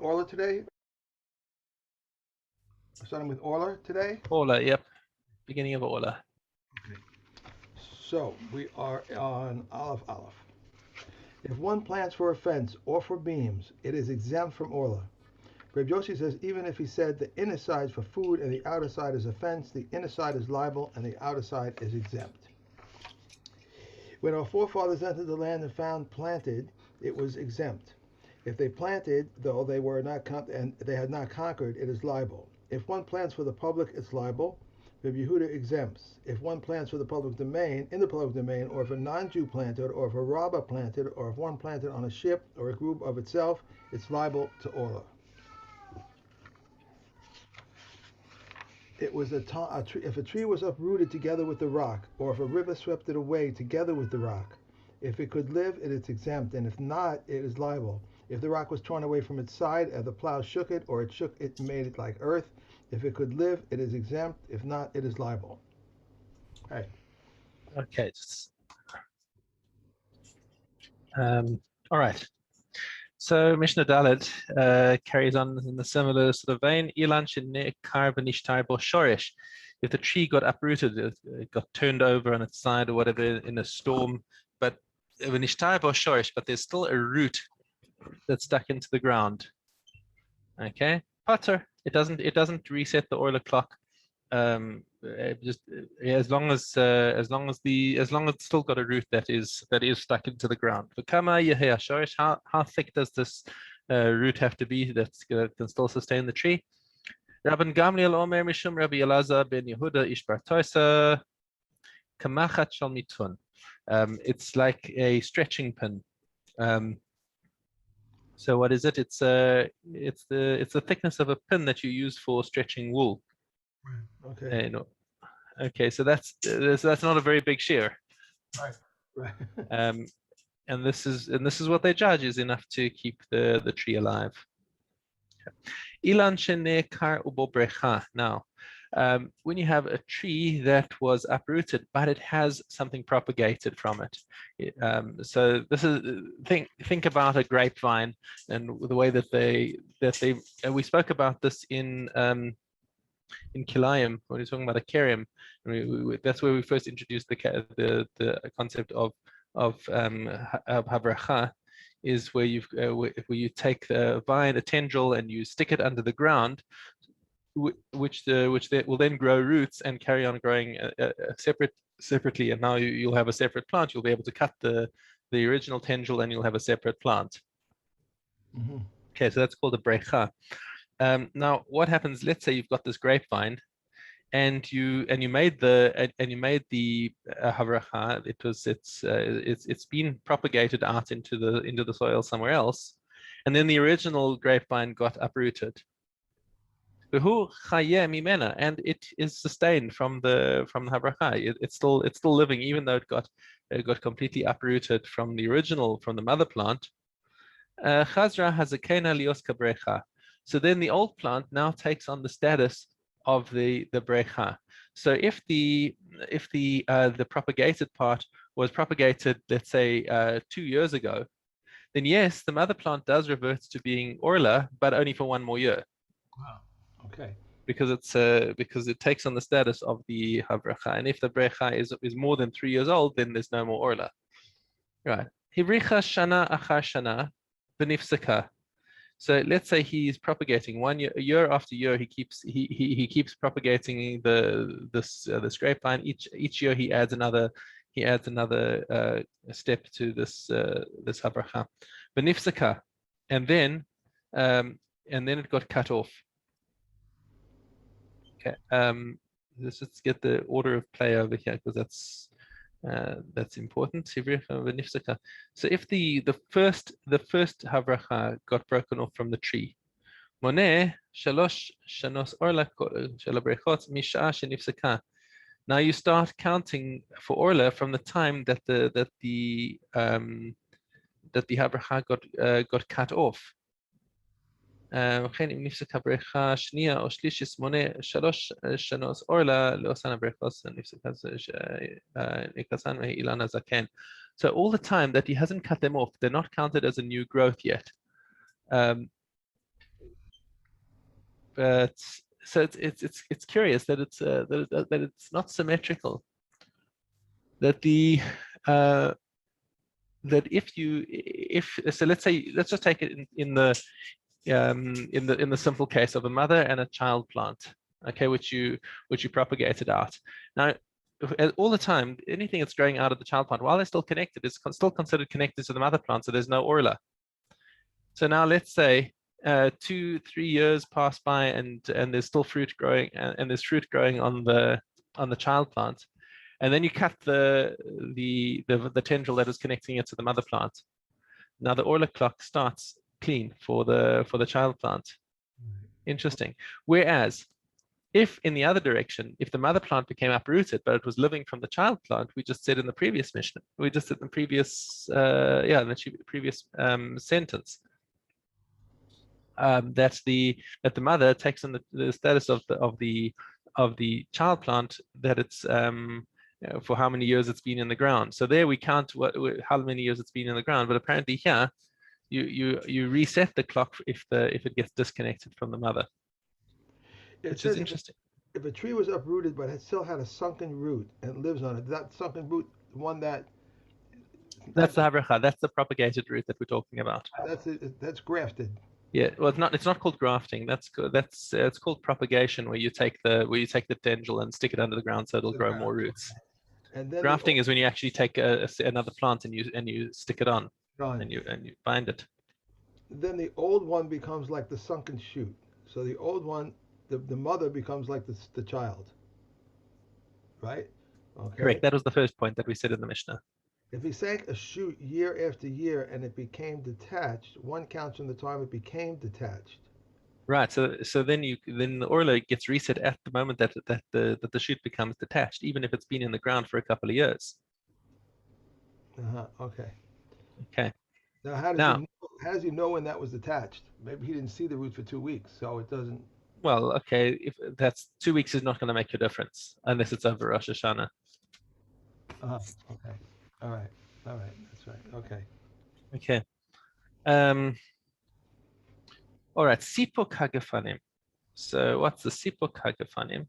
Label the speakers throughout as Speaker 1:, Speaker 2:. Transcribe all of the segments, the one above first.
Speaker 1: Orlah today? We're starting with Orlah today.
Speaker 2: Orlah, yep. Beginning of Orlah.
Speaker 1: Okay. So we are on Aleph Aleph. If one plants for a fence or for beams, it is exempt from Orlah. Reb Yossi says even if he said the inner side is for food and the outer side is a fence, the inner side is liable and the outer side is exempt. When our forefathers entered the land and found planted, it was exempt. If they planted, though they were not and they had not conquered, it is liable. If one plants for the public, it's liable. Rabbi Yehuda exempts. If one plants for the public domain, in the public domain, or if a non-Jew planted, or if a rabbah planted, or if one planted on a ship or a group of itself, it's liable to Orlah. It was if a tree was uprooted together with the rock, or if a river swept it away together with the rock. If it could live, it is exempt, and if not, it is liable. If the rock was torn away from its side, and the plow shook it, or it made it like earth. If it could live, it is exempt. If not, it is liable. Hey.
Speaker 2: Okay. All right. So Mishnah Dalet carries on in the similar sort of vein. Ilan shenekar v'nishtar bo shoresh. If the tree got uprooted, it got turned over on its side or whatever in a storm, but v'nishtar bo shoresh, but there's still a root that's stuck into the ground. Okay, Potter. It doesn't reset the Orlah clock. Just as long as it's still got a root that is stuck into the ground. How thick does this root have to be that can still sustain the tree? Rabban Gamliel Omer Mishum Rabbi Elazar ben Yehuda Ish bar Toisa Kamachat Shal Mitun. It's like a stretching pin. So what is it? It's the thickness of a pin that you use for stretching wool.
Speaker 1: Okay.
Speaker 2: Okay, so that's not a very big shear.
Speaker 1: Right. Right.
Speaker 2: And this is what they judge is enough to keep the tree alive. Ilan shenekar ubo brecha. Now, when you have a tree that was uprooted, but it has something propagated from it. So this is think about a grapevine and the way that they we spoke about this in Kilayim when we're talking about a kerim. That's where we first introduced the concept of habracha, is where you take the vine, a tendril, and you stick it under the ground, which will then grow roots and carry on growing separately, and now you'll have a separate plant. You'll be able to cut the original tendril, and you'll have a separate plant.
Speaker 1: Mm-hmm.
Speaker 2: Okay, so that's called a brecha. Now, what happens? Let's say you've got this grapevine, and you made the havracha. It's been propagated out into the soil somewhere else, and then the original grapevine got uprooted. And it is sustained from the havracha. It's still living, even though it got completely uprooted from the mother plant. Chazra has a kena lios kabrecha. So then the old plant now takes on the status of the brecha. So if the propagated part was propagated, let's say 2 years ago, then yes, the mother plant does revert to being Orlah, but only for 1 more year.
Speaker 1: Wow. Okay.
Speaker 2: Because it takes on the status of the havracha, and if the brecha is more than 3 years old, then there's no more Orlah. Right. Hivricha shana achar shana v'nifsaka. So let's say he's propagating year after year. He keeps propagating this grapevine. Each year he adds another step to this havracha, v'nifsaka, and then it got cut off. Okay, let's get the order of play over here because that's important. So if the first havracha got broken off from the tree, moneh shalosh shanos orla shel habrechot misha shenifseka. Now you start counting for Orlah from the time that the havracha got cut off. וכן אם נפסקה בריכה שנייה או שלישית מונה 3 שנות אורלה לאוסן הבריכות נפסקה נקסן ואילן הזקן. So all the time that he hasn't cut them off, they're not counted as a new growth yet. but so it's curious that that it's not symmetrical. That the that if so, let's just take it in the simple case of a mother and a child plant, okay, which you propagated out. Now, all the time, anything that's growing out of the child plant, while they're still connected, is still considered connected to the mother plant, so there's no Orlah. So now let's say 2-3 years pass by and there's still fruit growing, and there's fruit growing on the child plant, and then you cut the tendril that is connecting it to the mother plant. Now the Orlah clock starts clean for the child plant. Interesting. Whereas if in the other direction, if the mother plant became uprooted, but it was living from the child plant, we just said in the previous Mishna, we just said in the previous previous sentence, that the mother takes on the status of the child plant, that it's for how many years it's been in the ground. So there we count how many years it's been in the ground, but apparently here you reset the clock if it gets disconnected from the mother, which is interesting.
Speaker 1: If a tree was uprooted but it still had a sunken root and lives on it, that sunken root, the one
Speaker 2: that's the habracha, that's the propagated root that we're talking about.
Speaker 1: That's grafted.
Speaker 2: Yeah, well, it's not called grafting. It's called propagation, where you take the tendril and stick it under the ground so it'll grow more roots. And then grafting is when you actually take another plant and you stick it on and you bind it.
Speaker 1: Then the old one becomes like the sunken shoot. So the old one, the mother becomes like the child, right?
Speaker 2: Okay. Correct. That was the first point that we said in the Mishnah.
Speaker 1: If he sank a shoot year after year and it became detached, one counts from the time it became detached.
Speaker 2: Right. So then the Orlah gets reset at the moment that the shoot becomes detached, even if it's been in the ground for a couple of years.
Speaker 1: Okay.
Speaker 2: Okay.
Speaker 1: Now, how does he know when that was detached? Maybe he didn't see the root for 2 weeks, so it doesn't.
Speaker 2: Well, okay. If that's 2 weeks, is not going to make a difference unless it's over Rosh Hashanah.
Speaker 1: Okay. All right. That's right. Okay.
Speaker 2: Okay. All right. Sipuk hagafanim. So what's the sipuk hagafanim?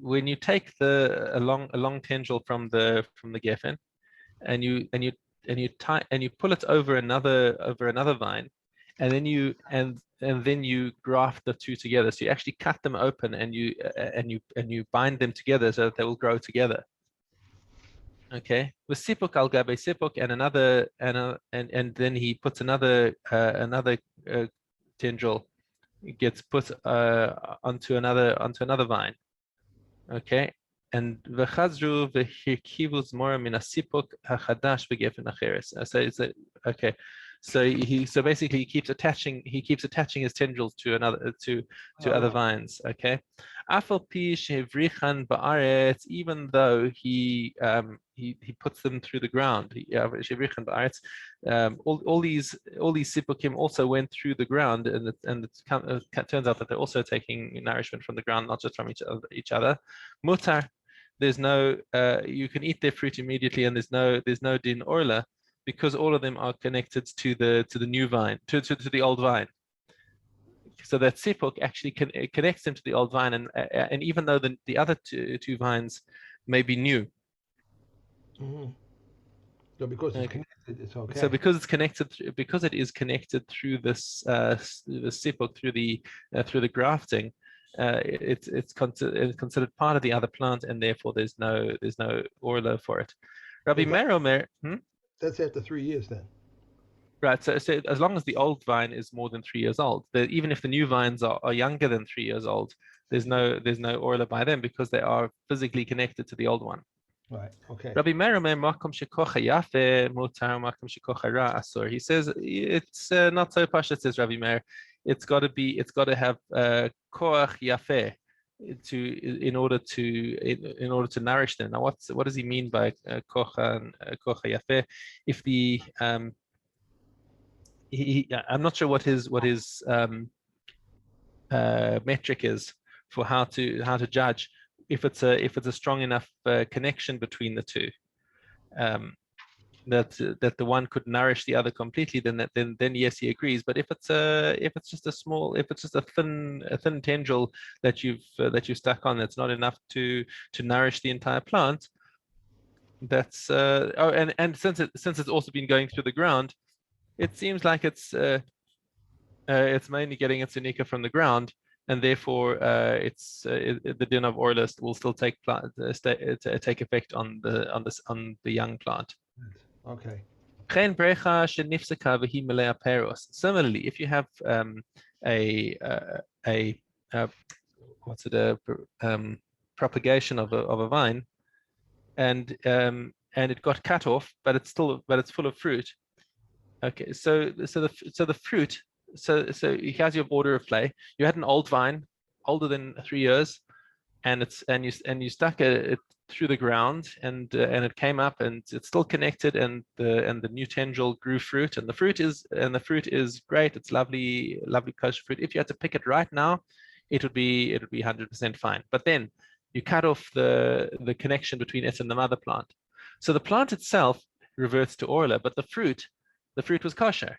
Speaker 2: When you take a long tendril from the geffen, and you pull it over another vine, and then you graft the two together. So you actually cut them open and you bind them together so that they will grow together. Okay, with sipuk al gabe sipuk, and then he puts another tendril, gets put onto another vine. Okay, and v'chazru v'hirkivu zmora min hasipuk hachadash v'gefen acheres. So it's okay. So basically he keeps attaching his tendrils to other vines. Okay, afal pi shevrichan ba'aretz, even though he puts them through the ground. Shevrichan ba'aretz. All these sipukim also went through the ground, and it turns out that they're also taking nourishment from the ground, not just from each other. Mutar, there's no you can eat their fruit immediately, and there's no din orla, because all of them are connected to the new vine, to the old vine. So that sipuk actually connects them to the old vine, and even though the other two vines may be new.
Speaker 1: Mm-hmm. So because it's connected, it's okay.
Speaker 2: So because it is connected through this the sipuk, through the grafting, it's considered part of the other plant, and therefore there's no orla for it. Rabbi Meir Omer.
Speaker 1: That's after 3 years then.
Speaker 2: Right. So as long as the old vine is more than 3 years old, even if the new vines are younger than 3 years old, there's no orla by them, because they are physically connected to the old one.
Speaker 1: Right. Okay.
Speaker 2: Rabbi Meir Omer makom shekocha yafe mutar, makom shekocha ra asur. He says it's not so pashut, says Rabbi Meir. It's got to have koach yafe in order to nourish them. Now, what does he mean by kocha yafe? If the I'm not sure what his metric is for how to judge if it's a strong enough connection between the two. that the one could nourish the other completely, then yes, he agrees. But if it's just a thin tendril that you've stuck on, that's not enough to nourish the entire plant, that's and since it's also been going through the ground, it seems like it's mainly getting its unika from the ground, and therefore the din of Orlah will still take effect on the young plant.
Speaker 1: Okay.
Speaker 2: Similarly, if you have a propagation of a vine, and it got cut off, but it's full of fruit. Okay, so the fruit. So here's your order of play. You had an old vine, older than 3 years, and you stuck it through the ground, and it came up, and it's still connected, and the new tendril grew fruit, and the fruit is great. It's lovely kosher fruit. If you had to pick it right now, it would be 100% fine. But then you cut off the connection between it and the mother plant. So the plant itself reverts to Orlah, but the fruit was kosher.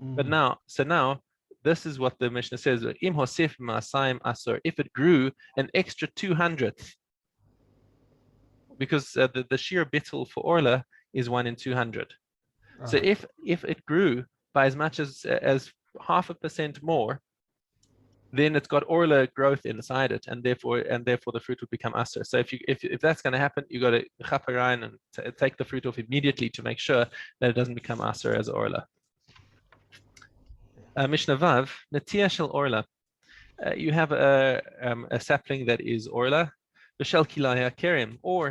Speaker 2: But now this is what the Mishnah says: Im hosef ma'asayim asur. If it grew an extra 200th, because the sheer bittul for Orlah is 1 in 200. So if it grew by as much as 0.5% more, then it's got Orlah growth inside it, and therefore the fruit would become asur. So if that's going to happen, you got to chaperein and take the fruit off immediately to make sure that it doesn't become asur as Orlah. Mishnah Vav, Natia shel Orlah. You have a sapling that is Orlah, B'shel kilaya kerim, or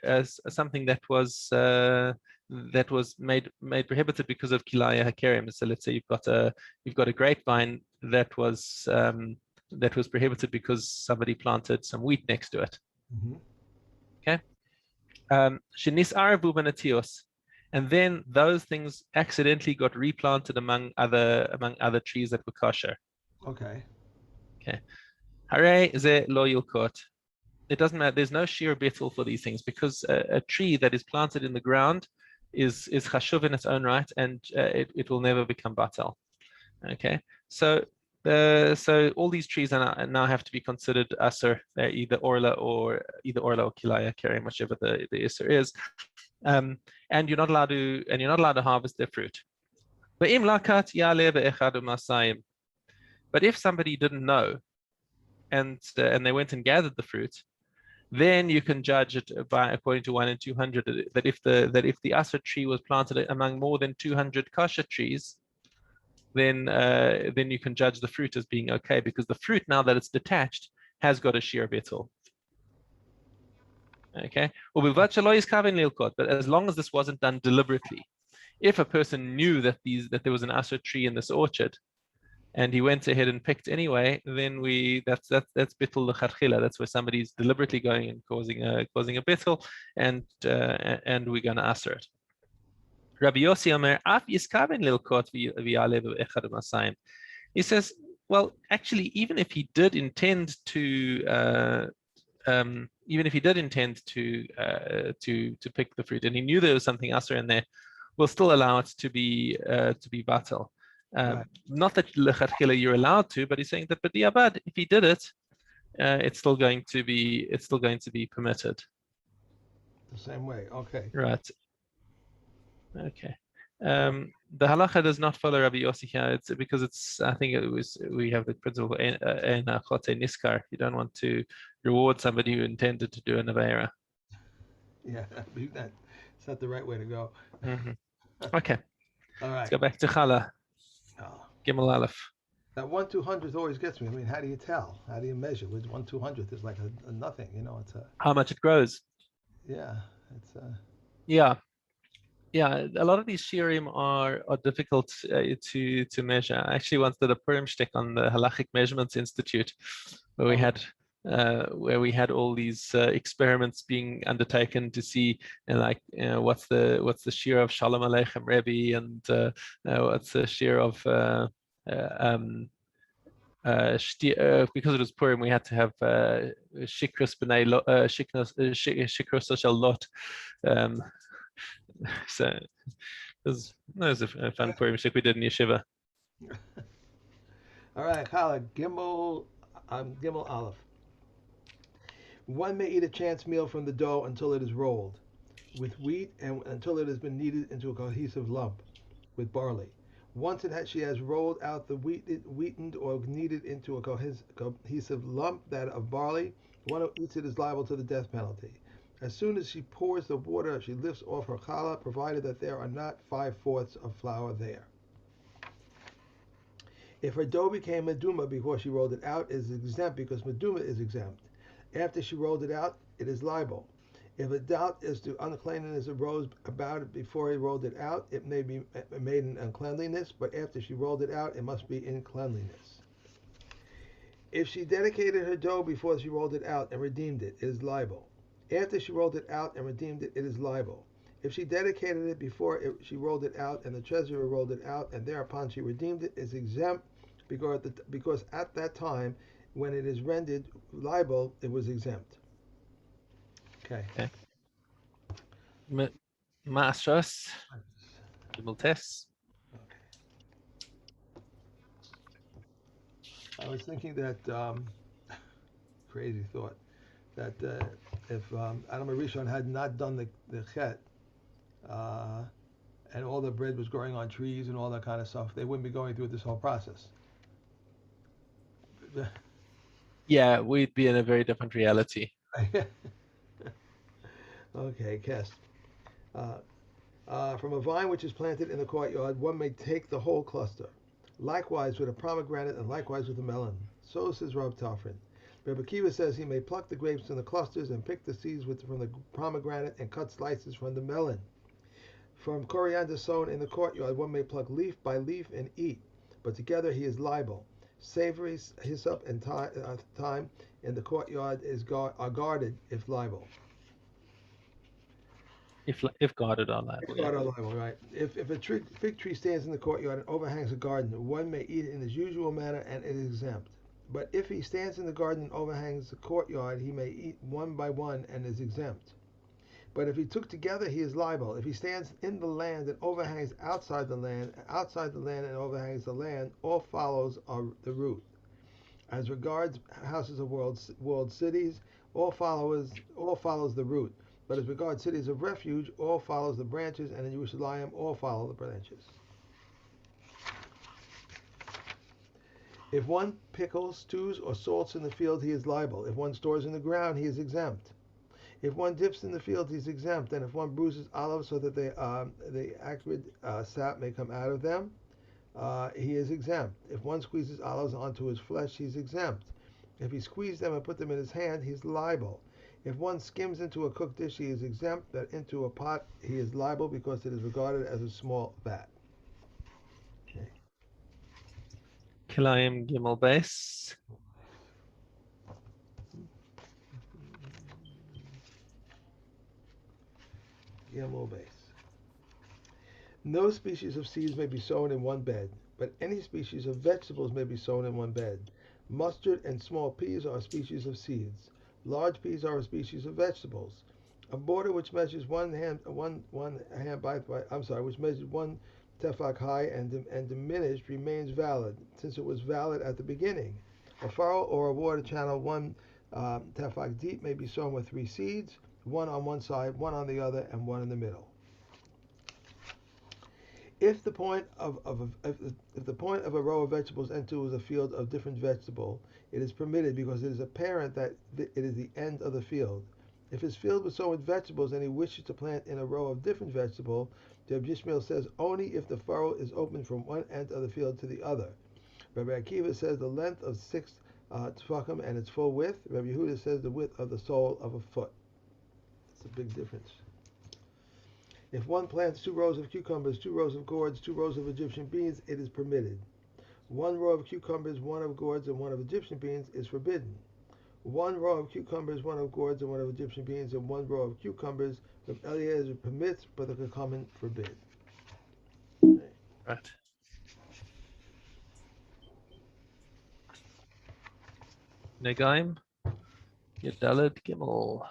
Speaker 2: as something that was made prohibited because of kilaya hakerim. So let's say you've got a grapevine that was prohibited because somebody planted some wheat next to it. Okay. Shenis aravu benatios. And then those things accidentally got replanted among other trees that were kosher.
Speaker 1: Okay.
Speaker 2: Hare ze lo yilkot. It doesn't matter. There's no sheer bittul for these things, because a tree that is planted in the ground is chashuv in its own right, and it will never become batal. Okay. So all these trees now have to be considered asur. They're either Orlah or kilaya kerim, whichever the isur is. And you're not allowed to harvest their fruit. But if somebody didn't know, and they went and gathered the fruit, then you can judge it according to 1 in 200 that if the asur tree was planted among more than 200 kosher trees, then you can judge the fruit as being okay, because the fruit, now that it's detached, has got a sheer bittul. Okay, but as long as this wasn't done deliberately, if a person knew that there was an asur tree in this orchard, and he went ahead and picked anyway, then that's bittul l'chatchila. That's where somebody's deliberately going and causing a bittul, and we're going to asur it. Rabbi Yossi Omer, af yiskaven lilkot v'yalev echad u'masayim. He says, well, actually, even if he did intend to pick the fruit, and he knew there was something asur in there, we'll still allow it to be batal. Right. Not that lechatchila you're allowed to, but he's saying that b'di'abad, if he did it, it's still going to be permitted.
Speaker 1: The same way, okay.
Speaker 2: Right. Okay. The halacha does not follow Rabbi Yossi here. It's because we have the principle in chote niskar. You don't want to reward somebody who intended to do an avera.
Speaker 1: Yeah, it's not the right way to go.
Speaker 2: Okay.
Speaker 1: All right.
Speaker 2: Let's go back to challah. Gimel Aleph.
Speaker 1: That 1/200th always gets me. I mean, how do you tell? How do you measure? With 1/200th is like a nothing. It's
Speaker 2: how much it grows.
Speaker 1: Yeah, it's
Speaker 2: Yeah, a lot of these shiurim are difficult to measure. I actually once did a Purim shtick on the Halachic Measurements Institute, where we had all these experiments being undertaken to see what's the shiur of Shalom Aleichem Rebbe, and what's the shiur of because it was Purim, we had to have Shikros B'nai Shikros Social Lot. So it was a fun Purim shik we did in yeshiva.
Speaker 1: All right, Challah, Gimel Aleph. One may eat a chance meal from the dough until it is rolled with wheat and until it has been kneaded into a cohesive lump with barley. Once she has rolled out the wheatened or kneaded into a cohesive lump that of barley, one who eats it is liable to the death penalty. As soon as she pours the water, she lifts off her challah, provided that there are not 5/4 of flour there. If her dough became meduma before she rolled it out, it is exempt because meduma is exempt. After she rolled it out, it is liable. If a doubt as to uncleanliness arose about it before he rolled it out, it may be made in uncleanliness, but after she rolled it out, it must be in cleanliness. If she dedicated her dough before she rolled it out and redeemed it, it is liable. After she rolled it out and redeemed it, it is liable. If she dedicated it before she rolled it out and the treasurer rolled it out and thereupon she redeemed it, is exempt because at that time, when it is rendered liable, it was exempt. Okay.
Speaker 2: Maasros, Gimel Tes.
Speaker 1: I was thinking that crazy thought that if Adam Arishon had not done the chet and all the bread was growing on trees and all that kind of stuff, they wouldn't be going through this whole process.
Speaker 2: Yeah, we'd be in a very different reality.
Speaker 1: Okay, Kest. From a vine which is planted in the courtyard, one may take the whole cluster. Likewise with a pomegranate and likewise with a melon. So says Rav Tafrin. Rabbi Akiva says he may pluck the grapes from the clusters and pick the seeds from the pomegranate and cut slices from the melon. From coriander sown in the courtyard, one may pluck leaf by leaf and eat, but together he is liable. Savory, hyssop, and thyme in the courtyard are guarded if liable.
Speaker 2: If guarded are liable.
Speaker 1: If guarded are liable, right. If a fig tree stands in the courtyard and overhangs a garden, one may eat it in his usual manner and it is exempt. But if he stands in the garden and overhangs the courtyard, he may eat one by one and is exempt. But if he took together, he is liable. If he stands in the land and overhangs outside the land and overhangs the land, all follows are the root. As regards houses of walled cities, all follows the root. But as regards cities of refuge, all follows the branches, and in Jerusalem, all follow the branches. If one pickles, stews, or salts in the field, he is liable. If one stores in the ground, he is exempt. If one dips in the field, he is exempt. And if one bruises olives so that the acrid sap may come out of them, he is exempt. If one squeezes olives onto his flesh, he is exempt. If he squeezes them and put them in his hand, he is liable. If one skims into a cooked dish, he is exempt, but into a pot, he is liable because it is regarded as a small vat. Okay.
Speaker 2: Kilayim Gimel Base.
Speaker 1: Gimel base. No species of seeds may be sown in one bed, but any species of vegetables may be sown in one bed. Mustard and small peas are species of seeds. Large peas are a species of vegetables. A border which measures one tefach high and diminished remains valid, since it was valid at the beginning. A furrow or a water channel 1 tefach deep may be sown with 3 seeds, one on one side, one on the other, and one in the middle. If the point of a row of vegetables enters a field of different vegetable, it is permitted because it is apparent that it is the end of the field. If his field was sown with vegetables and he wishes to plant in a row of different vegetable, Rabbi Yishmael says only if the furrow is open from one end of the field to the other. Rabbi Akiva says the length of 6 tefachim and its full width. Rabbi Yehuda says the width of the sole of a foot. It's a big difference. If one plants 2 rows of cucumbers, 2 rows of gourds, 2 rows of Egyptian beans, it is permitted. 1 row of cucumbers, 1 of gourds, and 1 of Egyptian beans is forbidden. 1 row of cucumbers, 1 of gourds, and 1 of Egyptian beans, and 1 row of cucumbers, Rav Eliezer permits, but the Chachamim forbid.
Speaker 2: Right. Negaim Yedalad Gimel.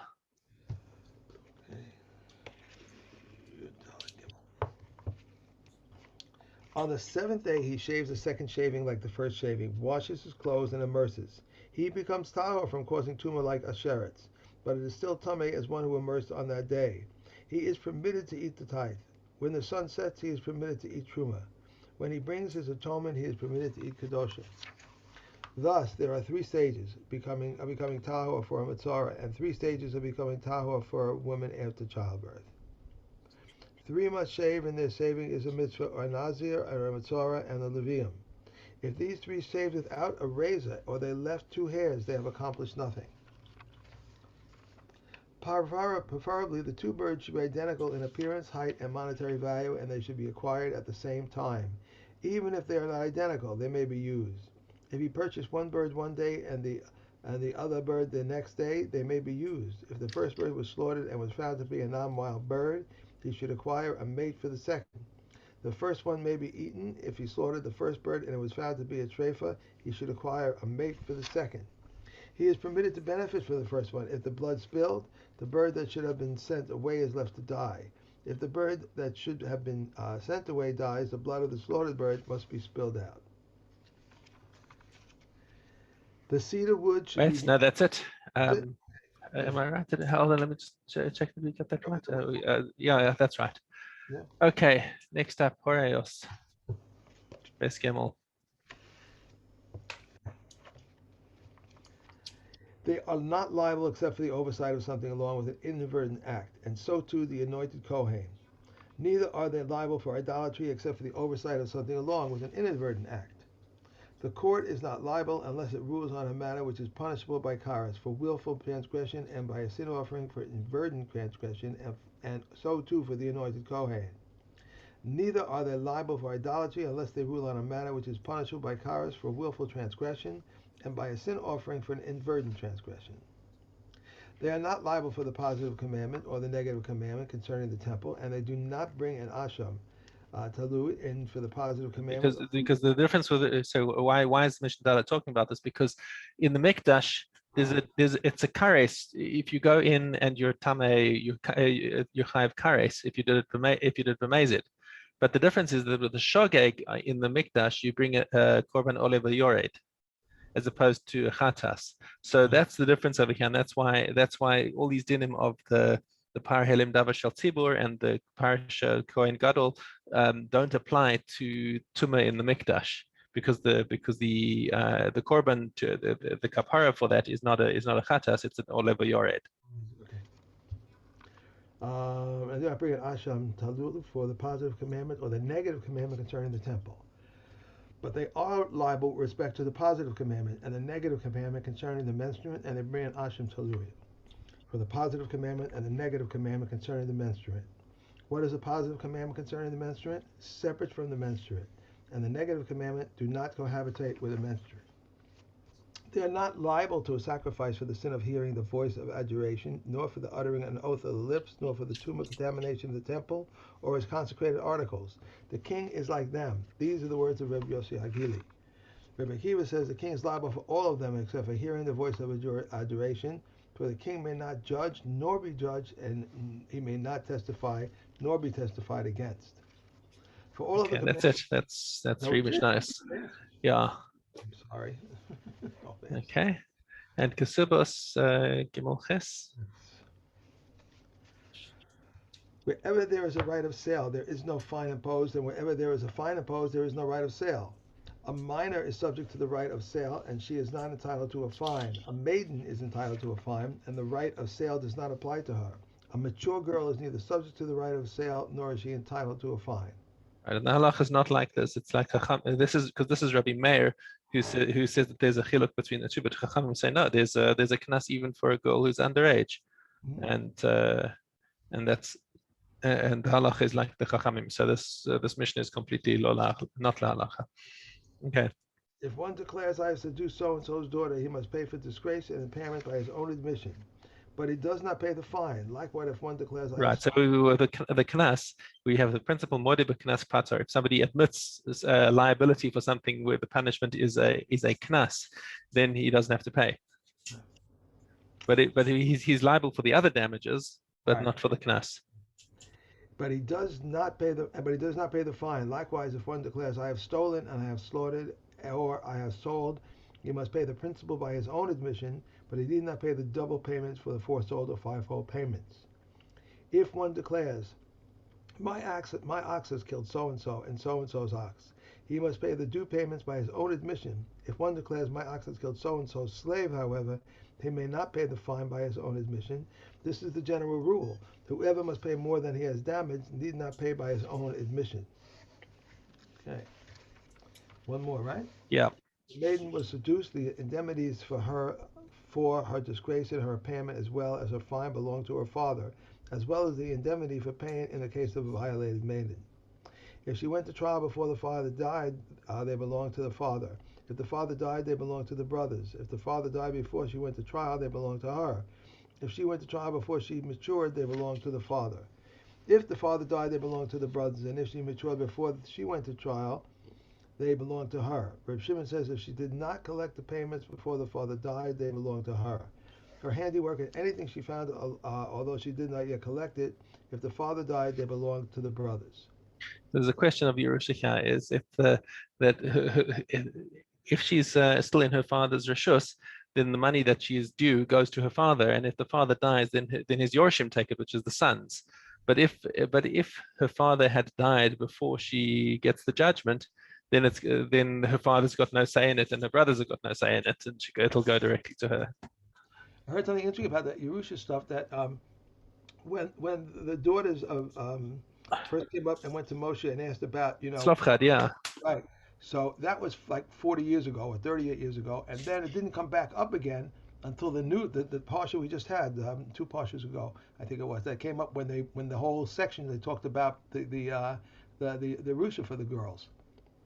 Speaker 1: On the seventh day he shaves the second shaving like the first shaving, washes his clothes, and immerses. He becomes tahor from causing tumor like asheretz, but it is still tamei as one who immersed on that day. He is permitted to eat the tithe. When the sun sets, he is permitted to eat truma. When he brings his atonement, he is permitted to eat kedosha. Thus, there are three stages of becoming tahor for a mitzvah, and three stages of becoming tahor for a woman after childbirth. Three must shave, and their shaving is a mitzvah, or nazir, or a mitzvah, and a levium. If these three shaved without a razor, or they left two hairs, they have accomplished nothing. Preferably, the two birds should be identical in appearance, height, and monetary value, and they should be acquired at the same time. Even if they are not identical, they may be used. If he purchased one bird one day and the other bird the next day, they may be used. If the first bird was slaughtered and was found to be a non-wild bird, he should acquire a mate for the second. The first one may be eaten. If he slaughtered the first bird and it was found to be a treifa, he should acquire a mate for the second. He is permitted to benefit from the first one. If the blood spilled, the bird that should have been sent away is left to die. If the bird that should have been sent away dies, the blood of the slaughtered bird must be spilled out. The cedar wood should
Speaker 2: Right,
Speaker 1: be...
Speaker 2: no, that's it.
Speaker 1: That's it?
Speaker 2: Am I right? Hold on, let me just check that we got that right. Yeah, that's right.
Speaker 1: Yeah.
Speaker 2: Okay, next up, Horeos. Best Gimel.
Speaker 1: They are not liable except for the oversight of something along with an inadvertent act, and so too the anointed Kohen. Neither are they liable for idolatry except for the oversight of something along with an inadvertent act. The court is not liable unless it rules on a matter which is punishable by karas for willful transgression and by a sin offering for inadvertent transgression, and so too for the anointed Kohen. Neither are they liable for idolatry unless they rule on a matter which is punishable by karas for willful transgression and by a sin offering for an inadvertent transgression. They are not liable for the positive commandment or the negative commandment concerning the temple, and they do not bring an asham talu in for the positive commandment.
Speaker 2: Because the difference with it, so why is Mishnah talking about this? Because in the Mikdash, it's a kares. If you go in and you're tamei, you chayav kares. If you did b'mezid. But the difference is that with the shogeg in the Mikdash, you bring a korban olev yored, as opposed to a chatas. So that's the difference over here, and that's why all these dinim of the par helim davar shel tzibur and the parsha kohen gadol don't apply to tumah in the mikdash, because the korban to the kapara for that is not a chatas, it's an olev yored.
Speaker 1: And do not bring an asham talul for the positive commandment or the negative commandment concerning the temple. But they are liable with respect to the positive commandment and the negative commandment concerning the menstruant, and they bring an asham talui for the positive commandment and the negative commandment concerning the menstruant. What is a positive commandment concerning the menstruant? Separate from the menstruant. And the negative commandment, do not cohabitate with a menstruant. They are not liable to a sacrifice for the sin of hearing the voice of adjuration, nor for the uttering an oath of the lips, nor for the tumah contamination of the temple, or his consecrated articles. The king is like them. These are the words of Rabbi Yossi Hagili. Rabbi Akiva says the king is liable for all of them except for hearing the voice of adjuration, for the king may not judge nor be judged, and he may not testify nor be testified against. For all of the
Speaker 2: that's it. That's really nice. Yeah.
Speaker 1: I'm sorry.
Speaker 2: Okay. And Kesubos Gimel Ches.
Speaker 1: Wherever there is a right of sale, there is no fine imposed, and wherever there is a fine imposed, there is no right of sale. A minor is subject to the right of sale, and she is not entitled to a fine. A maiden is entitled to a fine, and the right of sale does not apply to her. A mature girl is neither subject to the right of sale, nor is she entitled to a fine.
Speaker 2: Right, and the halach is not like this. It's like this is Rabbi Meir who says that there's a chiluk between the two, but Chachamim say no. There's a knas even for a girl who's underage, and the halach is like the Chachamim. So this mission is completely not la halacha. Okay.
Speaker 1: If one declares I have seduced so and so's daughter, he must pay for disgrace and impairment by his own admission, but he does not pay the fine. Likewise, if one declares
Speaker 2: right, so the knas, we have the principle modeh b'knas patar. If somebody admits liability for something where the punishment is a knas, then he doesn't have to pay. But he's liable for the other damages, but not for the knas.
Speaker 1: but he does not pay the fine. Likewise, if one declares, I have stolen and I have slaughtered, or I have sold, he must pay the principal by his own admission, but he need not pay the double payments for the foursold or fivefold payments. If one declares, my ox has killed so and so's ox, he must pay the due payments by his own admission. If one declares, my ox has killed so and so's slave, however, he may not pay the fine by his own admission. This is the general rule. Whoever must pay more than he has damaged need not pay by his own admission. Okay. One more, right?
Speaker 2: Yeah.
Speaker 1: The maiden was seduced. The indemnities for her disgrace and her impairment, as well as her fine, belong to her father, as well as the indemnity for pain in the case of a violated maiden. If she went to trial before the father died, they belong to the father. If the father died, they belong to the brothers. If the father died before she went to trial, they belong to her. If she went to trial before she matured, they belong to the father. If the father died, they belong to the brothers. And if she matured before she went to trial, they belong to her. Reb Shimon says if she did not collect the payments before the father died, they belong to her. Her handiwork and anything she found, although she did not yet collect it, if the father died, they belong to the brothers.
Speaker 2: There's a question of Yerusha is if if she's still in her father's reshus, then the money that she is due goes to her father, and if the father dies, then his Yorshim take it, which is the sons. But if her father had died before she gets the judgment, then her father's got no say in it, and her brothers have got no say in it, and it'll go directly to her.
Speaker 1: I heard something interesting about that Yerusha stuff that when the daughters of first came up and went to Moshe and asked about,
Speaker 2: Slavchad, yeah.
Speaker 1: right. So that was like 40 years ago or 38 years ago, and then it didn't come back up again until the parsha we just had 2 parshas ago, I think it was, that came up when the whole section they talked about the Rusha for the girls.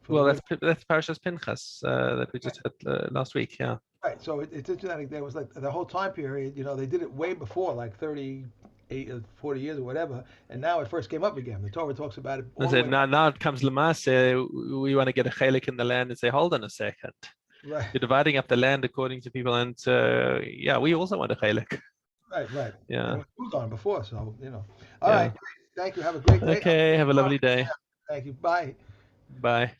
Speaker 1: For the
Speaker 2: Well,
Speaker 1: women.
Speaker 2: that's Parashas Pinchas that we just had last week, yeah.
Speaker 1: Right. So it's interesting. There was like the whole time period. They did it way before, like 38, 40 years or whatever. And now it first came up again. The Torah talks about it
Speaker 2: I
Speaker 1: all the
Speaker 2: said,
Speaker 1: way.
Speaker 2: now it comes Lamase, we want to get a chelik in the land and say, hold on a second.
Speaker 1: Right.
Speaker 2: You're dividing up the land according to people, and yeah, we also want a chelik.
Speaker 1: Right. Right. And it
Speaker 2: Yeah,
Speaker 1: was moved on before. So. All
Speaker 2: yeah.
Speaker 1: right. Great. Thank you. Have a great day.
Speaker 2: Okay, have a lovely day.
Speaker 1: Thank you. Bye.
Speaker 2: Bye.